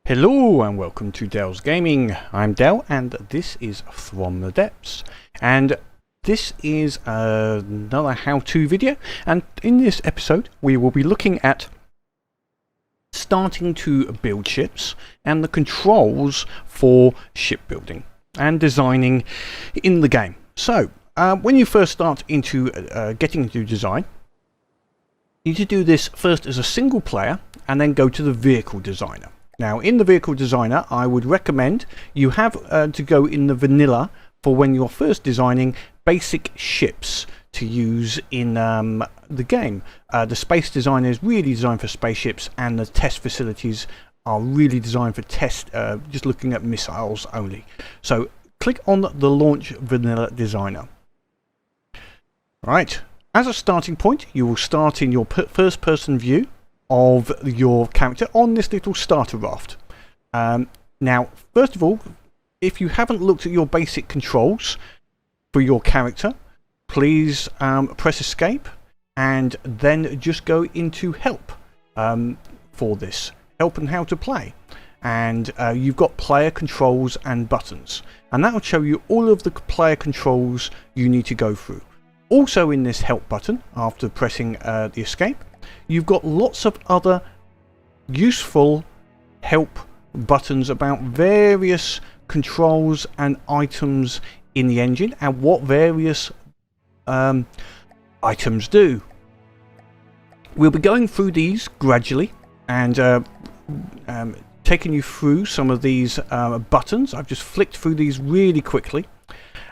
Hello and welcome to Dell's Gaming. I'm Dell and this is From the Depths, and this is another how-to video, and in this episode we will be looking at starting to build ships and the controls for shipbuilding and designing in the game. So when you first start into getting into design, you need to do this first as a single player and then go to the vehicle designer. Now, in the vehicle designer, I would recommend you have to go in the vanilla for when you're first designing basic ships to use in the game. The space designer is really designed for spaceships, and the test facilities are really designed for test, just looking at missiles only. So click on the launch vanilla designer. Right, as a starting point, you will start in your first person view of your character on this little starter raft. Now, first of all, if you haven't looked at your basic controls for your character, please press escape and then just go into help for this. Help and how to play. And you've got player controls and buttons. And that will show you all of the player controls you need to go through. Also in this help button, after pressing the escape, you've got lots of other useful help buttons about various controls and items in the engine and what various items do. We'll be going through these gradually and taking you through some of these buttons. I've just flicked through these really quickly.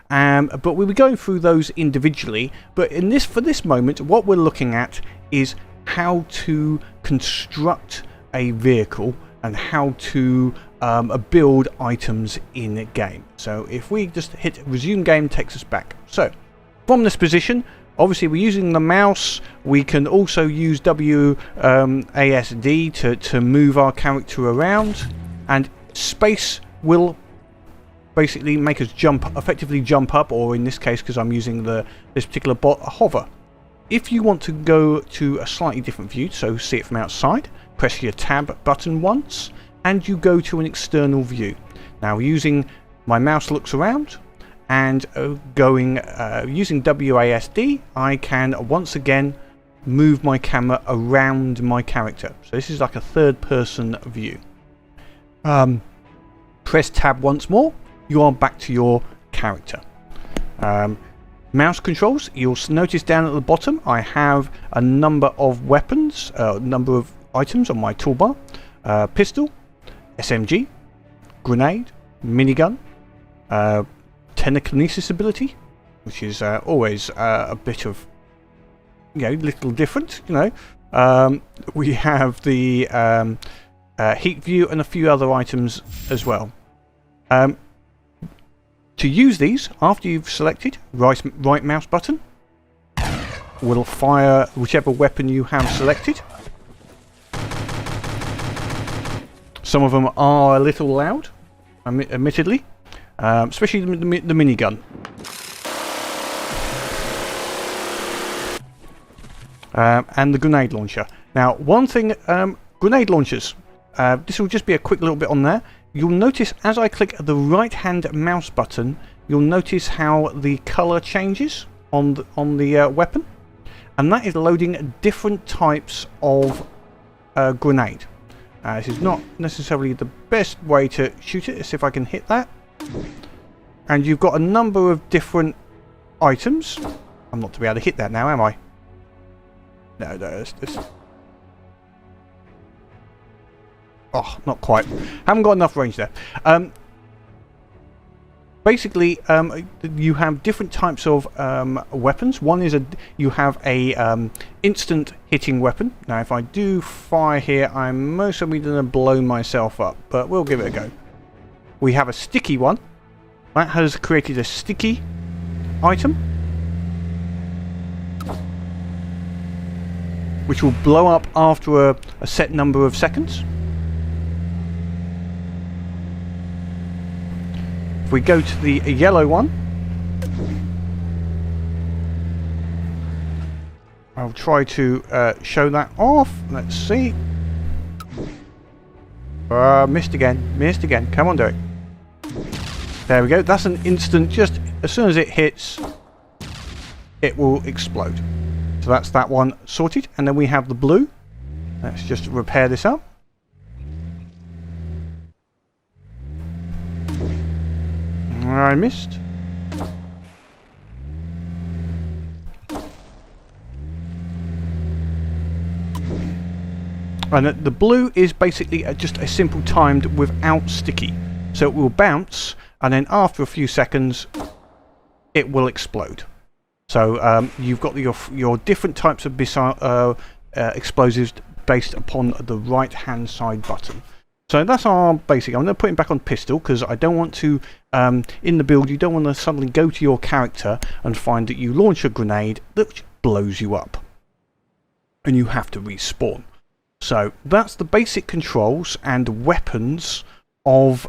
But we'll be going through those individually. But for this moment, what we're looking at is how to construct a vehicle and how to build items in a game. So if we just hit resume game, takes us back. So from this position, obviously we're using the mouse. We can also use WASD to move our character around, and space will basically make us effectively jump up, or in this case, because I'm using this particular bot, hover. If you want to go to a slightly different view, so see it from outside, press your tab button once and you go to an external view. Now, using my mouse looks around and using WASD, I can once again move my camera around my character. So this is like a third person view. Press tab once more, you are back to your character. Mouse controls, you'll notice down at the bottom I have a number of weapons, number of items on my toolbar. Pistol, SMG, grenade, minigun, telekinesis ability, which is always a bit of, little different, we have the heat view and a few other items as well. To use these, after you've selected, right mouse button will fire whichever weapon you have selected. Some of them are a little loud, admittedly, especially the minigun. And the grenade launcher. Now, one thing, grenade launchers, this will just be a quick little bit on there. You'll notice as I click the right hand mouse button, you'll notice how the colour changes on the weapon, and that is loading different types of grenade. This is not necessarily the best way to shoot it. Let's see if I can hit that. And you've got a number of different items. I'm not to be able to hit that now, am I? No, it's oh, not quite. Haven't got enough range there. Basically, you have different types of weapons. One is you have a instant hitting weapon. Now, if I do fire here, I'm most certainly going to blow myself up, but we'll give it a go. We have a sticky one. That has created a sticky item, which will blow up after a set number of seconds. If we go to the yellow one, I'll try to show that off. Let's see. Missed again. Come on, do it. There we go. That's an instant, just as soon as it hits, it will explode. So that's that one sorted. And then we have the blue. Let's just repair this up. I missed. And the blue is basically just a simple timed without sticky. So it will bounce, and then after a few seconds, it will explode. So you've got your different types of missile explosives based upon the right-hand side button. So that's our basic. I'm going to put him back on pistol because I don't want to, in the build, you don't want to suddenly go to your character and find that you launch a grenade that blows you up. And you have to respawn. So that's the basic controls and weapons of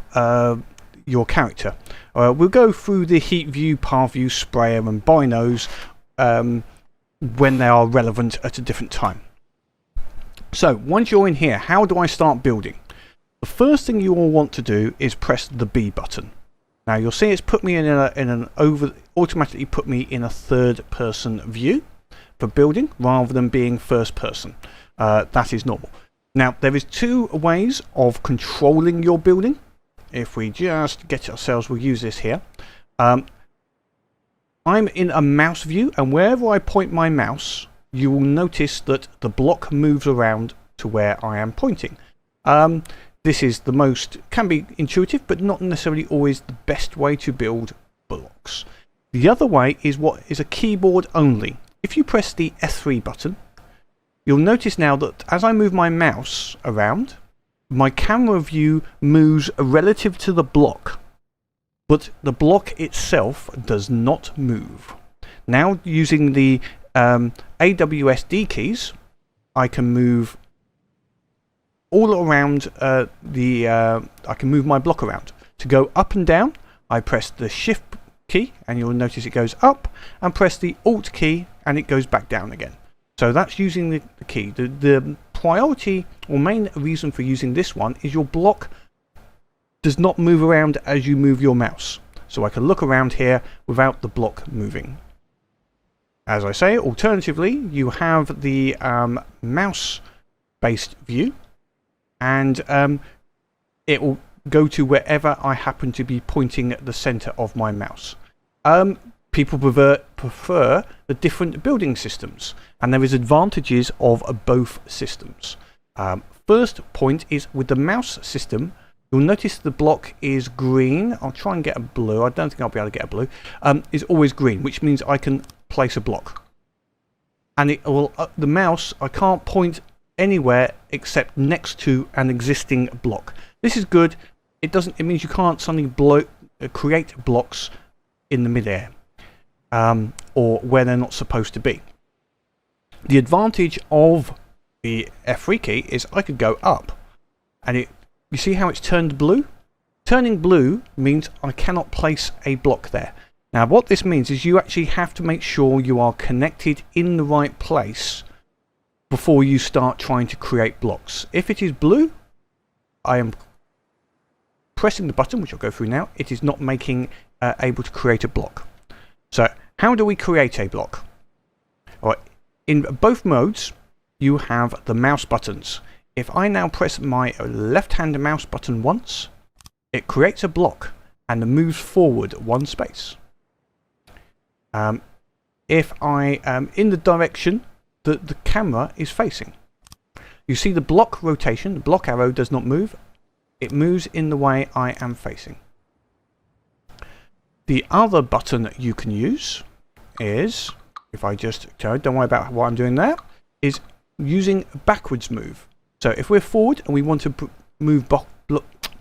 your character. We'll go through the heat view, path view, sprayer and binos when they are relevant at a different time. So once you're in here, how do I start building? The first thing you will want to do is press the B button. Now you'll see it's put me automatically put me in a third person view for building rather than being first person. That is normal. Now there is two ways of controlling your building. If we just get ourselves, we'll use this here. I'm in a mouse view, and wherever I point my mouse, you will notice that the block moves around to where I am pointing. This is the most, can be intuitive, but not necessarily always the best way to build blocks. The other way is what is a keyboard only. If you press the F3 button, you'll notice now that as I move my mouse around, my camera view moves relative to the block, but the block itself does not move. Now using the AWSD keys, I can move all around I can move my block around. To go up and down, I press the Shift key and you'll notice it goes up, and press the Alt key and it goes back down again. So that's using the key. The priority or main reason for using this one is your block does not move around as you move your mouse. So I can look around here without the block moving. As I say, alternatively, you have the mouse-based view, and it will go to wherever I happen to be pointing at the center of my mouse. People prefer the different building systems, and there is advantages of both systems. First point is with the mouse system, you'll notice the block is green. I'll try and get a blue. I don't think I'll be able to get a blue. It's always green, which means I can place a block. And it will, the mouse, I can't point anywhere except next to an existing block. This is good. It means you can't suddenly create blocks in the midair. Or where they're not supposed to be. The advantage of the F3 key is I could go up, and you see how it's turned blue? Turning blue means I cannot place a block there. Now what this means is you actually have to make sure you are connected in the right place before you start trying to create blocks. If it is blue, I am pressing the button, which I'll go through now. It is not making able to create a block. So how do we create a block? Right, in both modes, you have the mouse buttons. If I now press my left-hand mouse button once, it creates a block and moves forward one space. If I am in the direction that the camera is facing, you see the block rotation, the block arrow does not move. It moves in the way I am facing. The other button that you can use is, if I just, don't worry about what I'm doing there, is using backwards move. So if we're forward and we want to move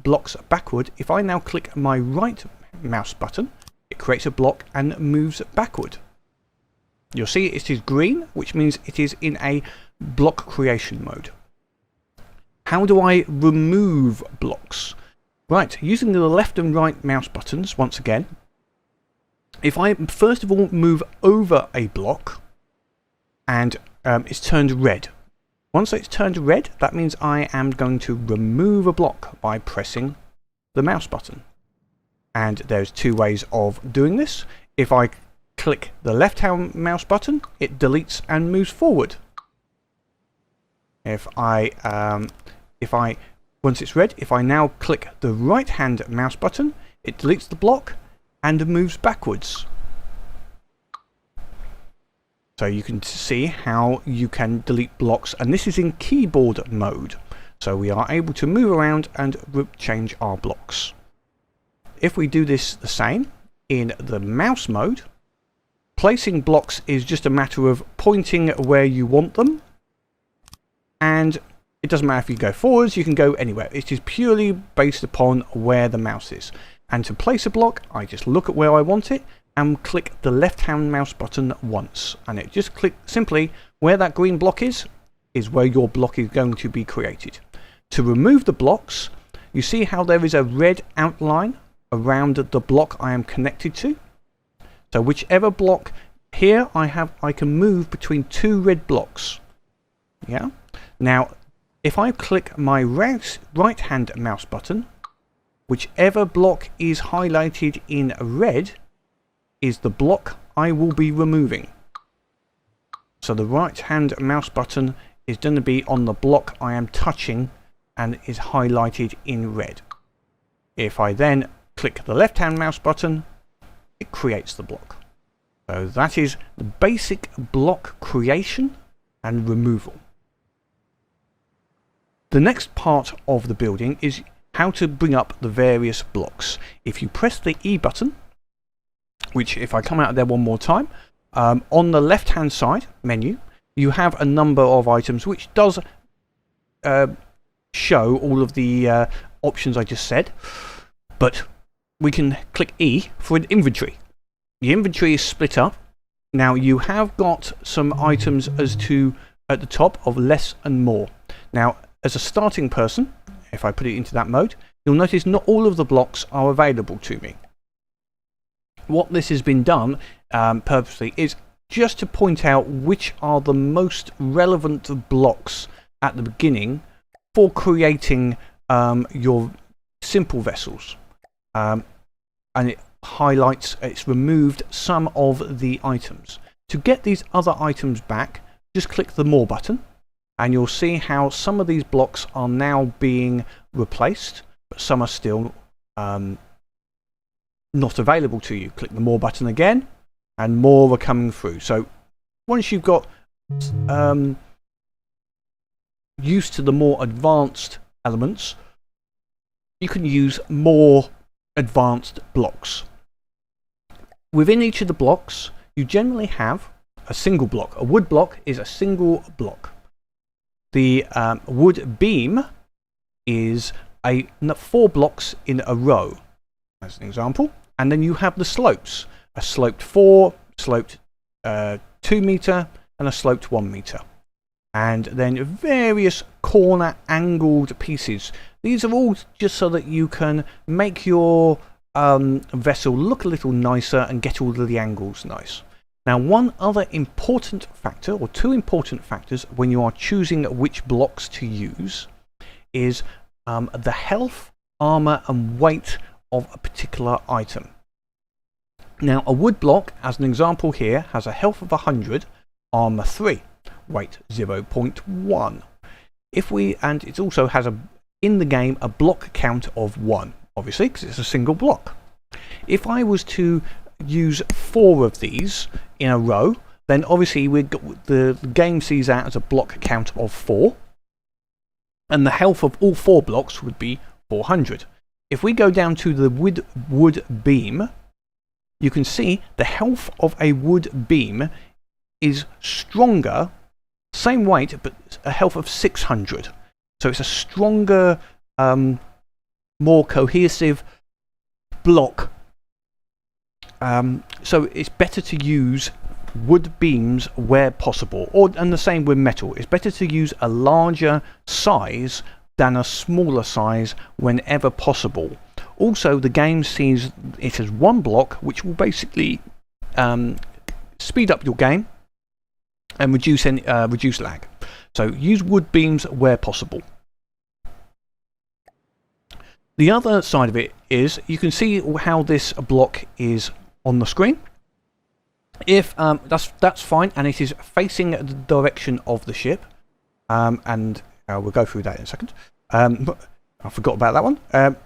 blocks backward, if I now click my right mouse button, it creates a block and moves backward. You'll see it is green, which means it is in a block creation mode. How do I remove blocks? Right, using the left and right mouse buttons once again, if I first of all move over a block and it's turned red, Once it's turned red, that means I am going to remove a block by pressing the mouse button. And there's two ways of doing this. If I click the left-hand mouse button, it deletes and moves forward. Once it's red, if I now click the right-hand mouse button, it deletes the block and moves backwards. So you can see how you can delete blocks, and this is in keyboard mode. So we are able to move around and change our blocks. If we do this the same in the mouse mode, placing blocks is just a matter of pointing where you want them, and it doesn't matter if you go forwards, you can go anywhere. It is purely based upon where the mouse is. And to place a block, I just look at where I want it and click the left-hand mouse button once, and it just simply where that green block is where your block is going to be created. To remove the blocks, you see how there is a red outline around the block I am connected to. So whichever block here I can move between two red blocks. Yeah. Now, if I click my right-hand mouse button, whichever block is highlighted in red is the block I will be removing. So the right-hand mouse button is going to be on the block I am touching and is highlighted in red. If I then click the left-hand mouse button, it creates the block. So that is the basic block creation and removal. The next part of the building is how to bring up the various blocks. If you press the E button, which if I come out of there one more time, on the left hand side menu you have a number of items which does show all of the options I just said, but we can click E for an inventory. The inventory is split up. Now you have got some items as to at the top of less and more. Now as a starting person, if I put it into that mode, you'll notice not all of the blocks are available to me. What this has been done purposely is just to point out which are the most relevant blocks at the beginning for creating your simple vessels. And it highlights, it's removed some of the items. To get these other items back, just click the More button, and you'll see how some of these blocks are now being replaced, but some are still not available to you. Click the More button again, and more are coming through. So once you've got used to the more advanced elements, you can use more advanced blocks. Within each of the blocks, you generally have a single block. A wood block is a single block. The wood beam is 4 blocks in a row, as an example. And then you have the slopes. A sloped 4, sloped 2 meter, and a sloped 1 meter. And then various corner angled pieces. These are all just so that you can make your vessel look a little nicer and get all of the angles nice. Now, one other important factor, or two important factors, when you are choosing which blocks to use is the health, armor, and weight of a particular item. Now, a wood block, as an example here, has a health of 100, armor 3, weight 0.1. And it also has in the game a block count of 1, obviously, because it's a single block. If I was to use 4 of these in a row, then obviously the game sees that as a block count of 4, and the health of all 4 blocks would be 400. If we go down to the wood beam, you can see the health of a wood beam is stronger, same weight, but a health of 600. So it's a stronger, more cohesive block. So it's better to use wood beams where possible, and the same with metal. It's better to use a larger size than a smaller size whenever possible. Also, the game sees it as one block, which will basically speed up your game and reduce lag. So use wood beams where possible. The other side of it is you can see how this block is on the screen. If that's fine, and it is facing the direction of the ship, and we'll go through that in a second. But I forgot about that one.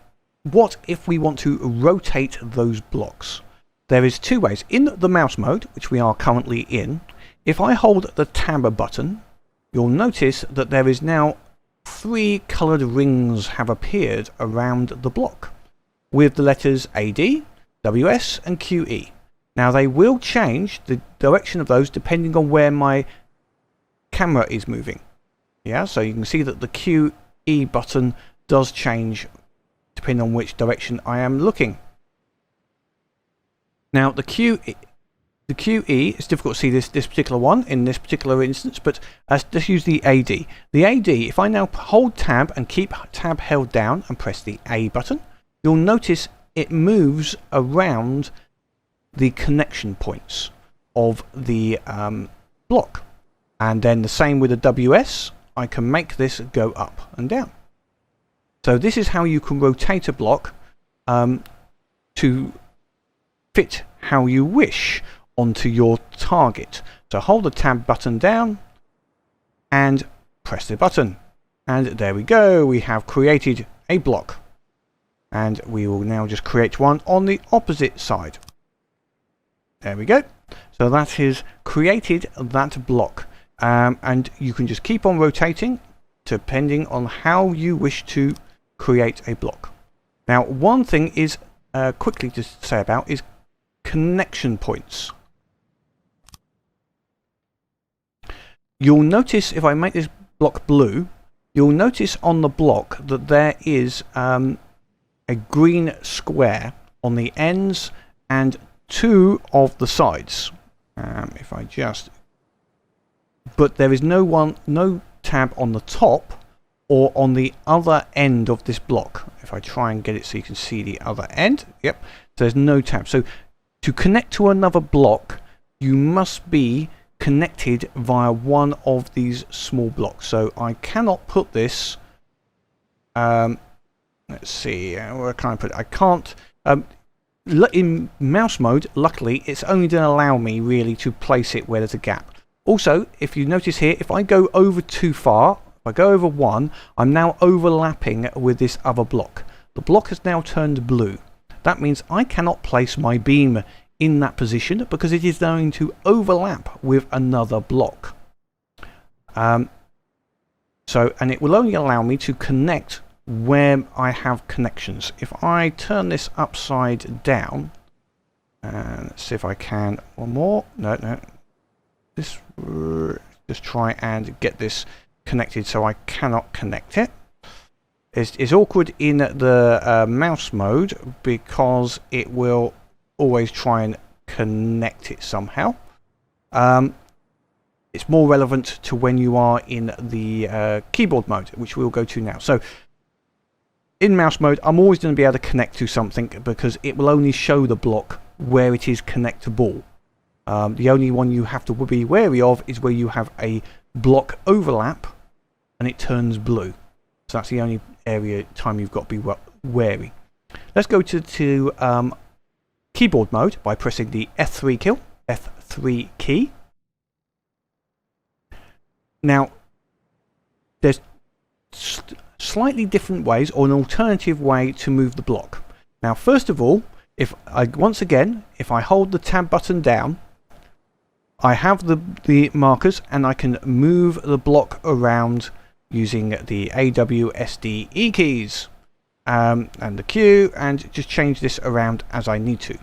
What if we want to rotate those blocks? There is two ways. In the mouse mode, which we are currently in, if I hold the tab button, you'll notice that there is now 3 coloured rings have appeared around the block with the letters AD, WS and QE. Now they will change the direction of those depending on where my camera is moving. Yeah, so you can see that the QE button does change depending on which direction I am looking. Now the QE it's difficult to see this particular one in this particular instance, but let's use the AD. The AD, if I now hold tab and keep tab held down and press the A button, you'll notice it moves around the connection points of the block. And then the same with the WS, I can make this go up and down. So this is how you can rotate a block to fit how you wish onto your target. So hold the tab button down and press the button, and there we go, we have created a block, and we will now just create one on the opposite side. There we go. So that has created that block, and you can just keep on rotating depending on how you wish to create a block. Now one thing is quickly to say about is connection points. You'll notice if I make this block blue, you'll notice on the block that there is a green square on the ends and 2 of the sides. If I just, but there is no tab on the top or on the other end of this block. If I try and get it so you can see the other end, yep, so there's no tab. So to connect to another block, you must be connected via one of these small blocks. So I cannot put this, let's see, where can I put it? I can't, in mouse mode, luckily, it's only going to allow me really to place it where there's a gap. Also, if you notice here, if I go over too far, if I go over 1, I'm now overlapping with this other block. The block has now turned blue. That means I cannot place my beam in that position because it is going to overlap with another block. And it will only allow me to connect where I have connections. If I turn this upside down, and let's see if I can, one more, no, this, just try and get this connected so I cannot connect it. It's awkward in the mouse mode because it will always try and connect it somehow. It's more relevant to when you are in the keyboard mode, which we'll go to now. So in mouse mode, I'm always going to be able to connect to something because it will only show the block where it is connectable. The only one you have to be wary of is where you have a block overlap and it turns blue. So that's the only time you've got to be wary. Let's go to keyboard mode by pressing the F3 key. Now, there's slightly different ways or an alternative way to move the block. Now, first of all, once again, if I hold the tab button down, I have the markers and I can move the block around using the AWSDE keys and the Q, and just change this around as I need to.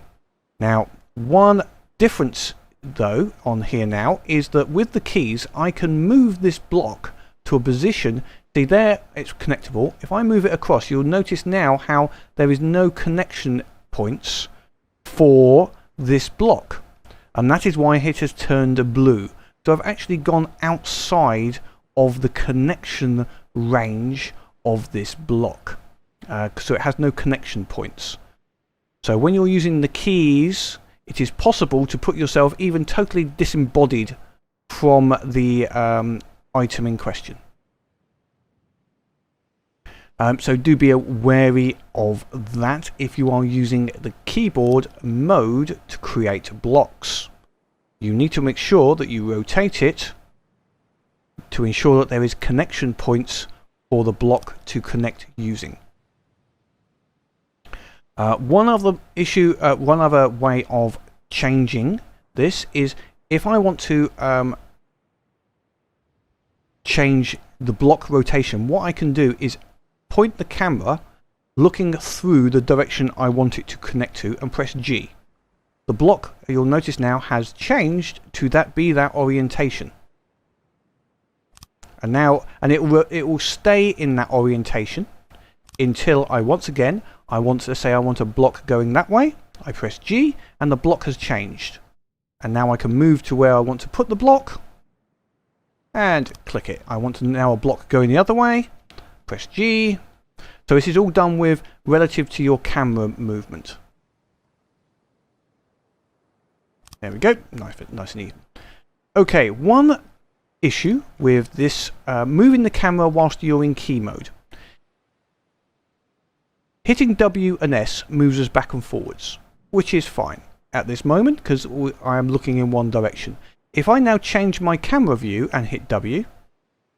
Now, one difference though on here now is that with the keys I can move this block to a position. See there, it's connectable. If I move it across, you'll notice now how there is no connection points for this block, and that is why it has turned blue. So I've actually gone outside of the connection range of this block, so it has no connection points. So when you're using the keys, it is possible to put yourself even totally disembodied from the item in question. So do be wary of that if you are using the keyboard mode to create blocks. You need to make sure that you rotate it to ensure that there is connection points for the block to connect using. One other way of changing this is if I want to change the block rotation, what I can do is point the camera looking through the direction I want it to connect to and press G. The block, you'll notice now, has changed to that orientation. And now, it will stay in that orientation until I want a block going that way. I press G and the block has changed. And now I can move to where I want to put the block and click it. I want now a block going the other way. Press G. So this is all done with relative to your camera movement. There we go. Nice and even. Okay, one issue with this moving the camera whilst you're in key mode. Hitting W and S moves us back and forwards, which is fine at this moment because I am looking in one direction. If I now change my camera view and hit W,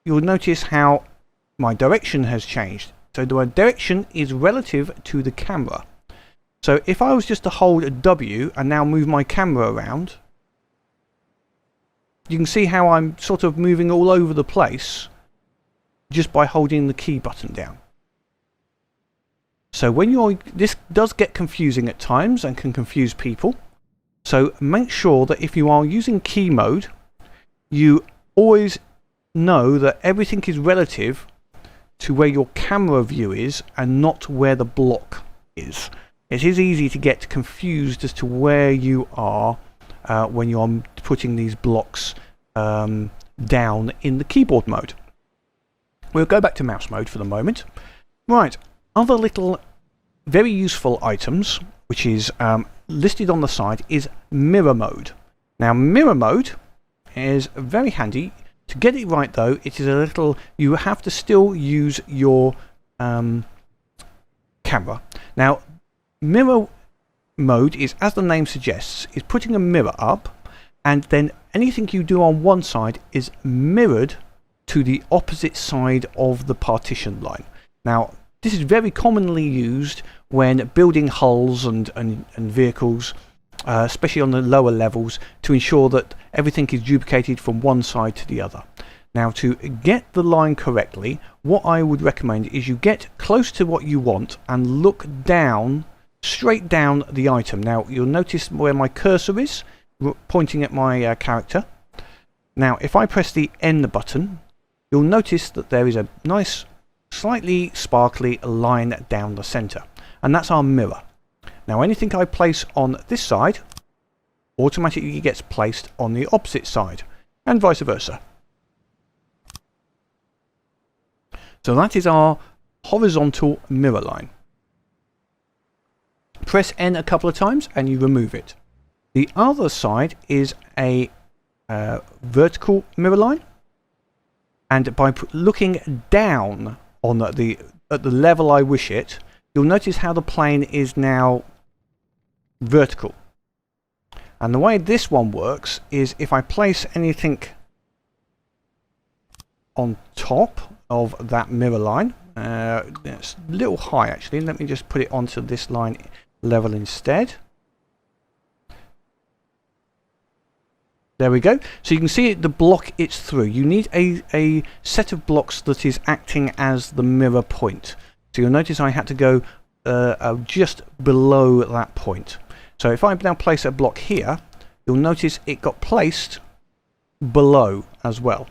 you'll notice how my direction has changed. So the direction is relative to the camera. So if I was just to hold W and now move my camera around, you can see how I'm sort of moving all over the place just by holding the key button down. So when this does get confusing at times and can confuse people. So make sure that if you are using key mode, you always know that everything is relative to where your camera view is and not where the block is. It is easy to get confused as to where you are when you're putting these blocks down in the keyboard mode. We'll go back to mouse mode for the moment. Right, other little very useful items which is listed on the side is mirror mode. Now mirror mode is very handy. To get it right though, it is a little, you have to still use your camera. Now mirror mode is, as the name suggests, is putting a mirror up, and then anything you do on one side is mirrored to the opposite side of the partition line. Now this is very commonly used when building hulls and vehicles, especially on the lower levels, to ensure that everything is duplicated from one side to the other. Now to get the line correctly, what I would recommend is you get close to what you want and look down, straight down the item. Now you'll notice where my cursor is pointing at my character. Now if I press the N button, you'll notice that there is a nice slightly sparkly line down the center, and that's our mirror. Now anything I place on this side automatically gets placed on the opposite side, and vice versa. So that is our horizontal mirror line. Press N a couple of times and you remove it. The other side is a vertical mirror line, and by looking down on at the level I wish it, you'll notice how the plane is now vertical. And the way this one works is if I place anything on top of that mirror line, it's a little high actually, let me just put it onto this line level instead. There we go. So you can see the block it's through. You need a set of blocks that is acting as the mirror point. So you'll notice I had to go just below that point. So if I now place a block here, you'll notice it got placed below as well.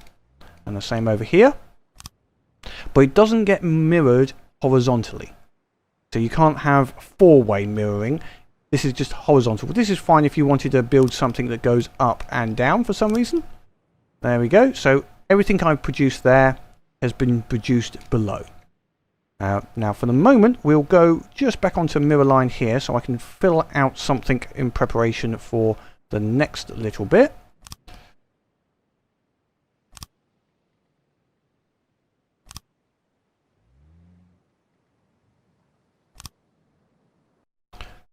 And the same over here. But it doesn't get mirrored horizontally. So you can't have four-way mirroring. This is just horizontal. This is fine if you wanted to build something that goes up and down for some reason. There we go. So everything I've produced there has been produced below. Now for the moment we'll go just back onto mirror line here so I can fill out something in preparation for the next little bit.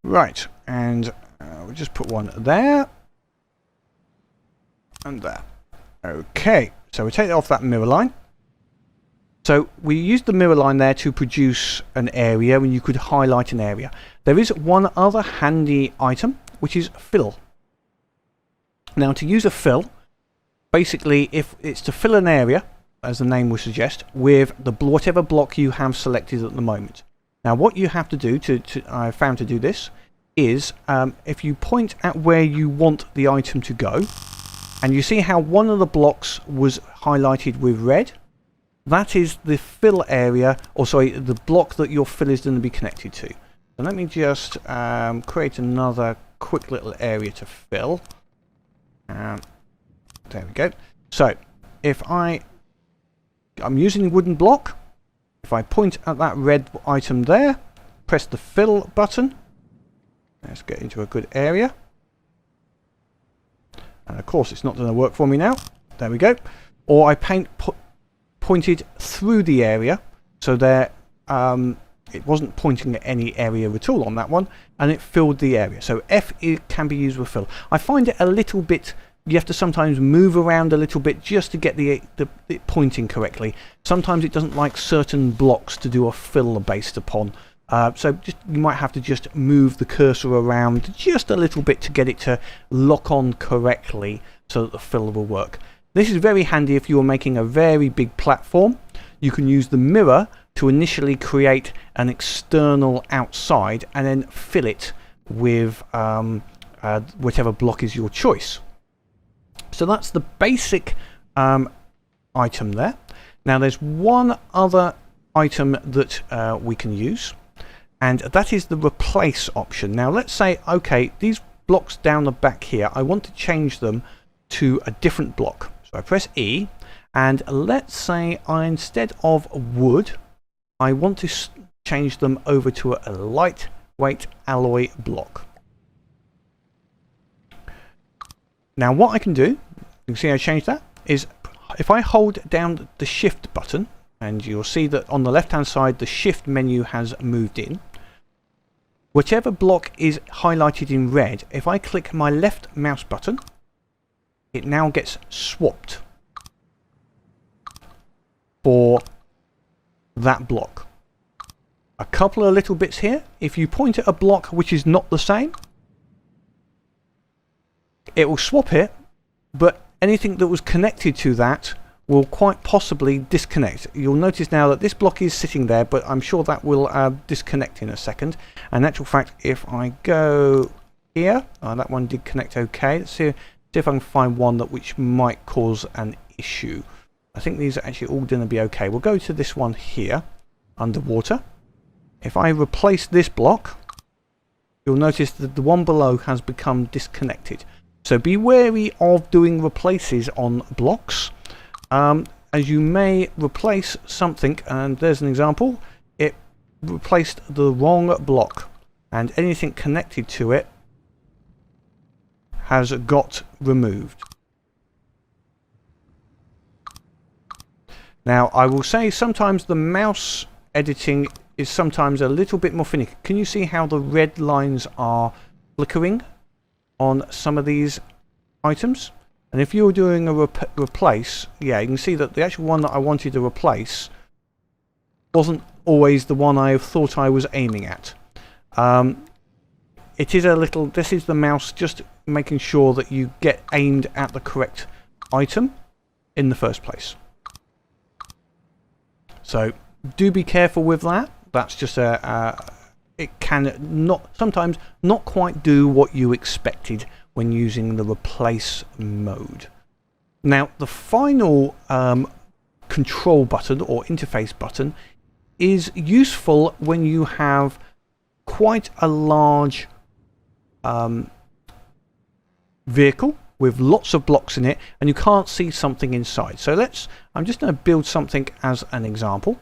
Right, and we'll just put one there and there. Okay, so we take off that mirror line. So we used the mirror line there to produce an area, and you could highlight an area. There is one other handy item, which is fill. Now, to use a fill, basically, if it's to fill an area, as the name would suggest, with the whatever block you have selected at the moment. Now, what you have to do I found to do this is if you point at where you want the item to go, and you see how one of the blocks was highlighted with red, that is the fill area, or sorry, the block that your fill is going to be connected to. So let me just create another quick little area to fill. There we go. So if I'm using a wooden block. If I point at that red item there, press the fill button. Let's get into a good area. And of course it's not going to work for me now. There we go. Or I pointed through the area, so there it wasn't pointing at any area at all on that one, and it filled the area. So F can be used with fill. I find it a little bit, you have to sometimes move around a little bit just to get the pointing correctly. Sometimes it doesn't like certain blocks to do a fill based upon. So you might have to just move the cursor around just a little bit to get it to lock on correctly so that the fill will work. This is very handy if you're making a very big platform. You can use the mirror to initially create an external outside and then fill it with whatever block is your choice. So that's the basic item there. Now there's one other item that we can use, and that is the replace option. Now let's say, okay, these blocks down the back here, I want to change them to a different block. So I press E, and let's say instead of wood, I want to change them over to a lightweight alloy block. Now what I can do, you can see I changed that, is if I hold down the shift button, and you'll see that on the left hand side the shift menu has moved in. Whichever block is highlighted in red, if I click my left mouse button, it now gets swapped for that block. A couple of little bits here. If you point at a block which is not the same, it will swap it, but anything that was connected to that will quite possibly disconnect. You'll notice now that this block is sitting there, but I'm sure that will disconnect in a second. And in actual fact, if I go here, that one did connect okay. Let's see if I can find one which might cause an issue. I think these are actually all going to be okay. We'll go to this one here, underwater. If I replace this block, you'll notice that the one below has become disconnected. So be wary of doing replaces on blocks, as you may replace something, and there's an example, it replaced the wrong block, and anything connected to it has got removed. Now I will say sometimes the mouse editing is sometimes a little bit more finicky. Can you see how the red lines are flickering on some of these items? And if you were doing a replace, yeah, you can see that the actual one that I wanted to replace wasn't always the one I thought I was aiming at. It is a little, this is the mouse just making sure that you get aimed at the correct item in the first place. So do be careful with that. That's just it can not sometimes not quite do what you expected when using the replace mode. Now the final control button or interface button is useful when you have quite a large vehicle with lots of blocks in it and you can't see something inside. So I'm just going to build something as an example.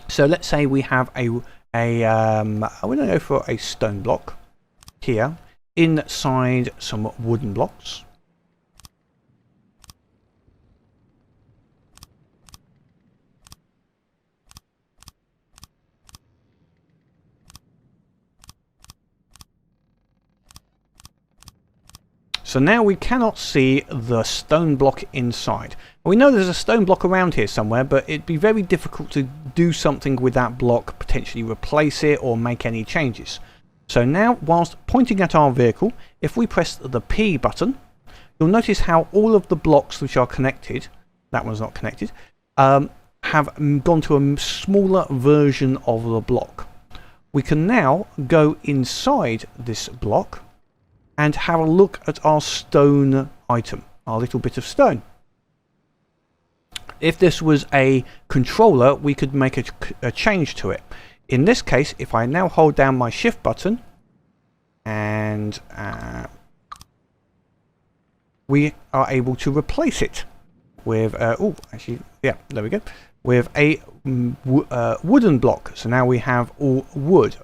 So let's say we have I'm going to go for a stone block here inside some wooden blocks. So now we cannot see the stone block inside. We know there's a stone block around here somewhere, but it'd be very difficult to do something with that block, potentially replace it or make any changes. So now, whilst pointing at our vehicle, if we press the P button, you'll notice how all of the blocks which are connected, that one's not connected, have gone to a smaller version of the block. We can now go inside this block and have a look at our stone item, our little bit of stone. If this was a controller, we could make a change to it. In this case, if I now hold down my shift button and we are able to replace it with actually, yeah, there we go, with a wooden block. So now we have all wood.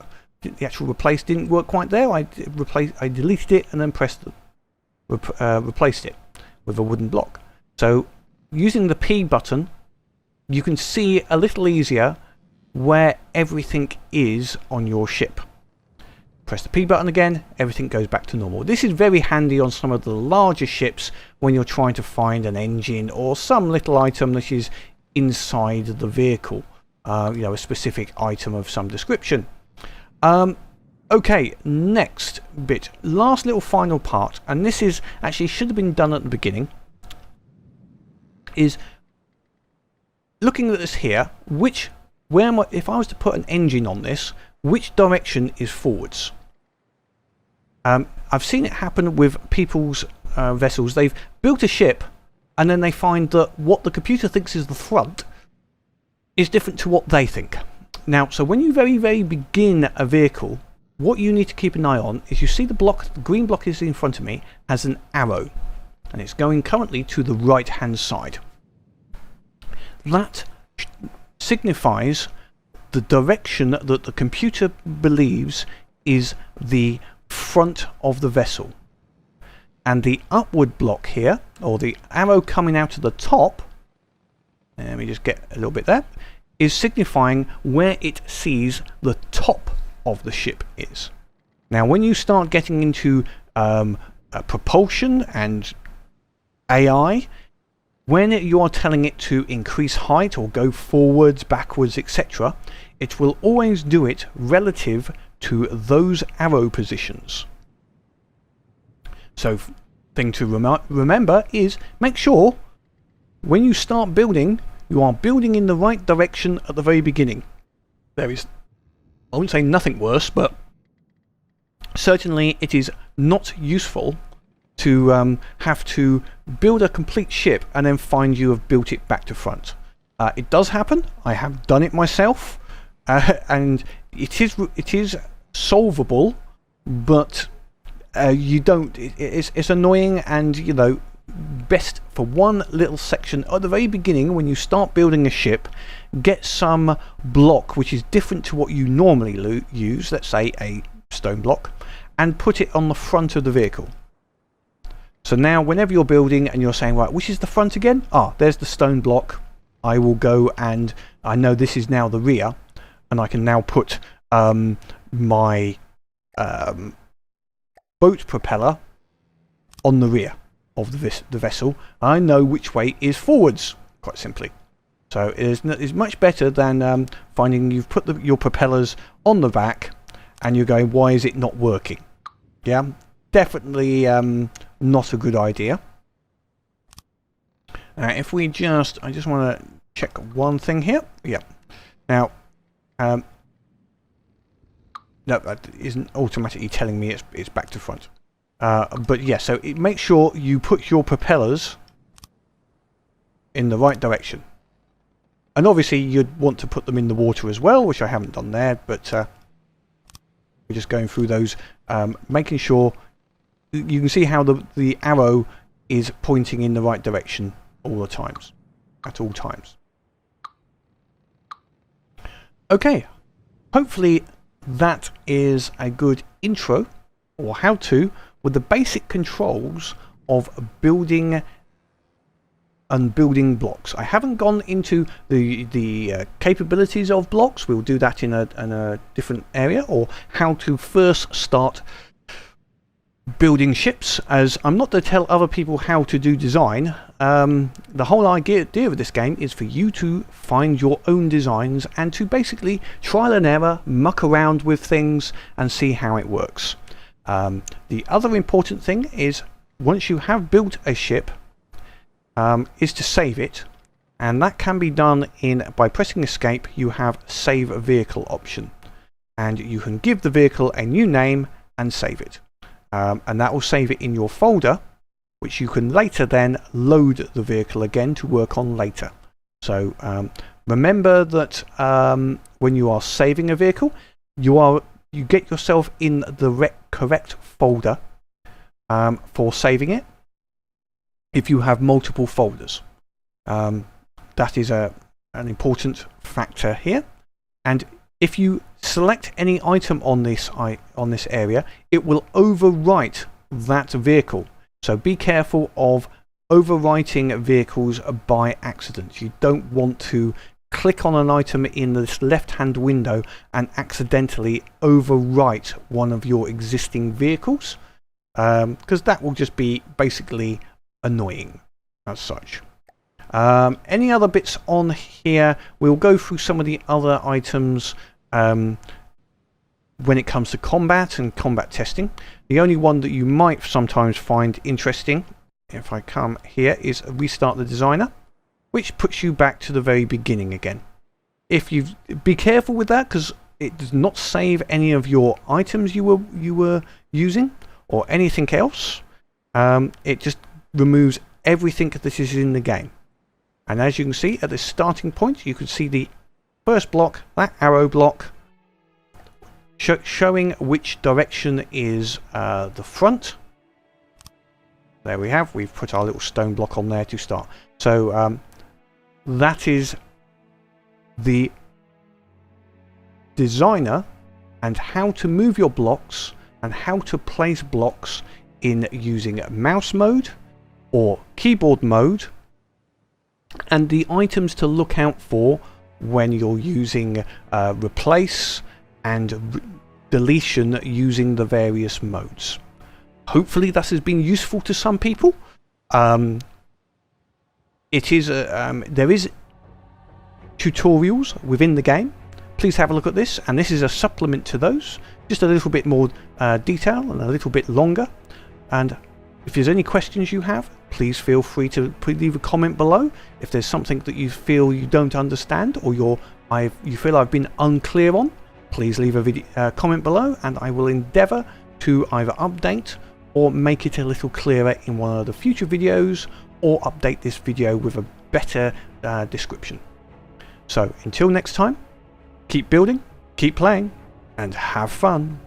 The actual replace didn't work quite there. I deleted it and then pressed replaced it with a wooden block. So using the P button, you can see a little easier where everything is on your ship. Press the P button again, everything goes back to normal. This is very handy on some of the larger ships when you're trying to find an engine or some little item that is inside the vehicle, you know, a specific item of some description. Okay, next bit, last little final part, and this is actually should have been done at the beginning, is looking at this here, if I was to put an engine on this, which direction is forwards? I've seen it happen with people's vessels. They've built a ship and then they find that what the computer thinks is the front is different to what they think. Now, so when you very begin a vehicle, what you need to keep an eye on is you see the block, the green block is in front of me, has an arrow, and it's going currently to the right hand side. That signifies the direction that the computer believes is the front of the vessel. And the upward block here, or the arrow coming out of the top, let me just get a little bit there, is signifying where it sees the top of the ship is. Now when you start getting into propulsion and AI, when you are telling it to increase height or go forwards, backwards, etc., it will always do it relative to those arrow positions. So thing to remember is make sure when you start building, you are building in the right direction at the very beginning. There is, I wouldn't say nothing worse, but certainly it is not useful to have to build a complete ship and then find you have built it back to front. It does happen. I have done it myself, and it is solvable, but you don't. It's annoying, and you know, best for one little section at the very beginning when you start building a ship, get some block which is different to what you normally use. Let's say a stone block, and put it on the front of the vehicle. So now whenever you're building and you're saying, right, which is the front again? Ah, there's the stone block. I will go and I know this is now the rear, and I can now put my boat propeller on the rear of the vessel. I know which way is forwards, quite simply. So it is much better than finding you've put your propellers on the back and you're going, why is it not working? Yeah, definitely not a good idea. If we I just want to check one thing here. Yeah. Now, no, that isn't automatically telling me it's back to front. But yeah, so make sure you put your propellers in the right direction. And obviously you'd want to put them in the water as well, which I haven't done there, but we're just going through those, making sure you can see how the arrow is pointing in the right direction all the times, at all times. Okay, hopefully that is a good intro, or how to, with the basic controls of building and building blocks. I haven't gone into the capabilities of blocks. We'll do that in a different area, or how to first start building ships, as I'm not to tell other people how to do design. The whole idea of this game is for you to find your own designs and to basically trial and error, muck around with things and see how it works. The other important thing is, once you have built a ship, is to save it, and that can be done by pressing escape. You have save vehicle option, and you can give the vehicle a new name and save it. And that will save it in your folder, which you can later then load the vehicle again to work on later. So remember that when you are saving a vehicle, you get yourself in the correct folder for saving it. If you have multiple folders, that is an important factor here. And if you select any item on this area, it will overwrite that vehicle. So be careful of overwriting vehicles by accident. You don't want to click on an item in this left-hand window and accidentally overwrite one of your existing vehicles, because that will just be basically annoying as such. Any other bits on here? We'll go through some of the other items when it comes to combat and combat testing. The only one that you might sometimes find interesting, if I come here, is restart the designer, which puts you back to the very beginning again. Be careful with that, because it does not save any of your items you were using or anything else. It just removes everything that is in the game. And as you can see at the starting point, you can see the first block, that arrow block, showing which direction is the front. There we have. We've put our little stone block on there to start. So that is the designer and how to move your blocks and how to place blocks in using mouse mode or keyboard mode, and the items to look out for when you're using replace and deletion using the various modes. Hopefully that has been useful to some people. There is tutorials within the game. Please have a look at this, and this is a supplement to those, just a little bit more detail and a little bit longer. And if there's any questions you have, please feel free to leave a comment below. If there's something that you feel you don't understand or you feel I've been unclear on, please leave a comment below, and I will endeavour to either update or make it a little clearer in one of the future videos, or update this video with a better description. So until next time, keep building, keep playing, and have fun.